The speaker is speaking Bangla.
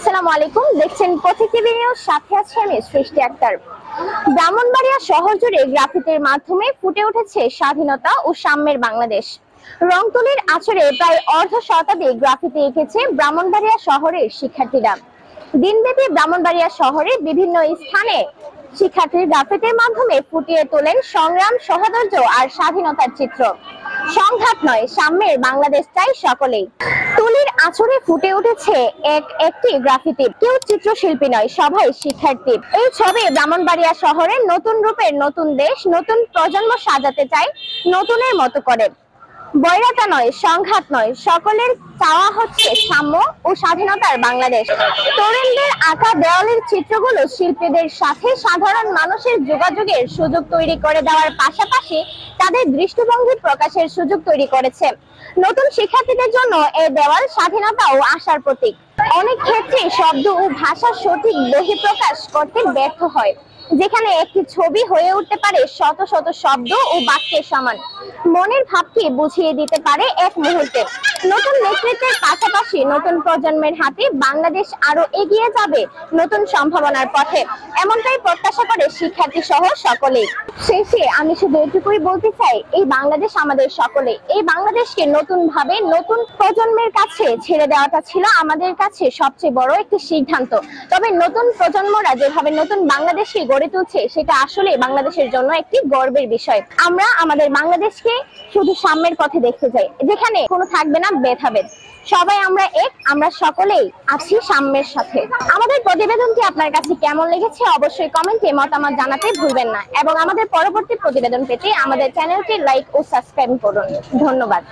আসসালামু আলাইকুম, দেখছেন পথিক টিভি নিউজ, সাথে আছি আমি সৃষ্টি আক্তার। ব্রাহ্মণবাড়িয়া শহর জুড়ে গ্রাফিতির মাধ্যমে ফুটে উঠেছে স্বাধীনতা ও সাম্যের বাংলাদেশ। রংতুলির আঁচড়ে প্রায় অর্ধ শতাধিক গ্রাফিতি এঁকেছে ব্রাহ্মণবাড়িয়া শহরের শিক্ষার্থীরা। দিনব্যাপী ব্রাহ্মণবাড়িয়া শহরে বিভিন্ন স্থানে শিক্ষার্থীর গ্রাফিতির মাধ্যমে ফুটিয়ে তোলেন সংগ্রাম, সহোদর্য আর স্বাধীনতার চিত্র। সংঘাত নয়, সাম্যের বাংলাদেশ চাই সকলেই। তুলির আঁচড়ে ফুটে উঠেছে একটি গ্রাফিতি। কেউ চিত্রশিল্পী নয়, সবাই শিক্ষার্থী। এই ছবি ব্রাহ্মণবাড়িয়া শহরের নতুন রূপের নতুন দেশ, নতুন প্রজন্ম সাজাতে চায় নতুনের মতো করে। বৈরাতা নয়, সংঘাত নয়, সকলের চাওয়া হচ্ছে সাম্য ও স্বাধীনতার বাংলাদেশ। তরুণদের আঁকা দেওয়ালের চিত্রগুলো শিল্পীদের সাথে সাধারণ মানুষের যোগাযোগের সুযোগ তৈরি করে দেওয়ার পাশাপাশি তাদের দৃষ্টিভঙ্গি প্রকাশের সুযোগ তৈরি করেছে। নতুন শিক্ষার্থীদের জন্য এই দেওয়াল স্বাধীনতা ও আশার প্রতীক। অনেক ক্ষেত্রে শব্দ ও ভাষার সঠিক বহিঃপ্রকাশ করতে ব্যর্থ হয়, যেখানে একটি ছবি হয়ে উঠতে পারে শত শত শব্দ ও বাক্যের সমান, মনের ভাবকে বুঝিয়ে দিতে পারে এক মুহূর্তে। নতুন নেতৃত্বের পাশাপাশি নতুন প্রজন্মের হাতে বাংলাদেশ আরো এগিয়ে যাবে নতুন সম্ভাবনার পথে, এমনটাই প্রত্যাশা করে শিক্ষার্থী সহ সকলেই। শেষে আমি শুধু এটুকুই বলতে চাই, এই বাংলাদেশ আমাদের সকলে। এই বাংলাদেশকে নতুন ভাবে নতুন প্রজন্মের কাছে ছেড়ে দেওয়াটা ছিল আমাদের কাছে সবচেয়ে বড় একটি সিদ্ধান্ত। তবে নতুন প্রজন্মরা যেভাবে নতুন বাংলাদেশকে গড়ে তুলছে, সেটা আসলে বাংলাদেশের জন্য একটি গর্বের বিষয়। আমরা আমাদের বাংলাদেশকে শুধু সাম্যের পথে দেখতে চাই, যেখানে কোনো থাকবে না ভেদাভেদ। সবাই আমরা এক, আমরা সকলেই আছি সাম্যের সাথে। আমাদের প্রতিবেদনটি আপনার কাছে কেমন লেগেছে অবশ্যই কমেন্টে মতামত জানাতে ভুলবেন না, এবং আমাদের পরবর্তী প্রতিবেদন পেতে আমাদের চ্যানেলটি লাইক ও সাবস্ক্রাইব করুন। ধন্যবাদ।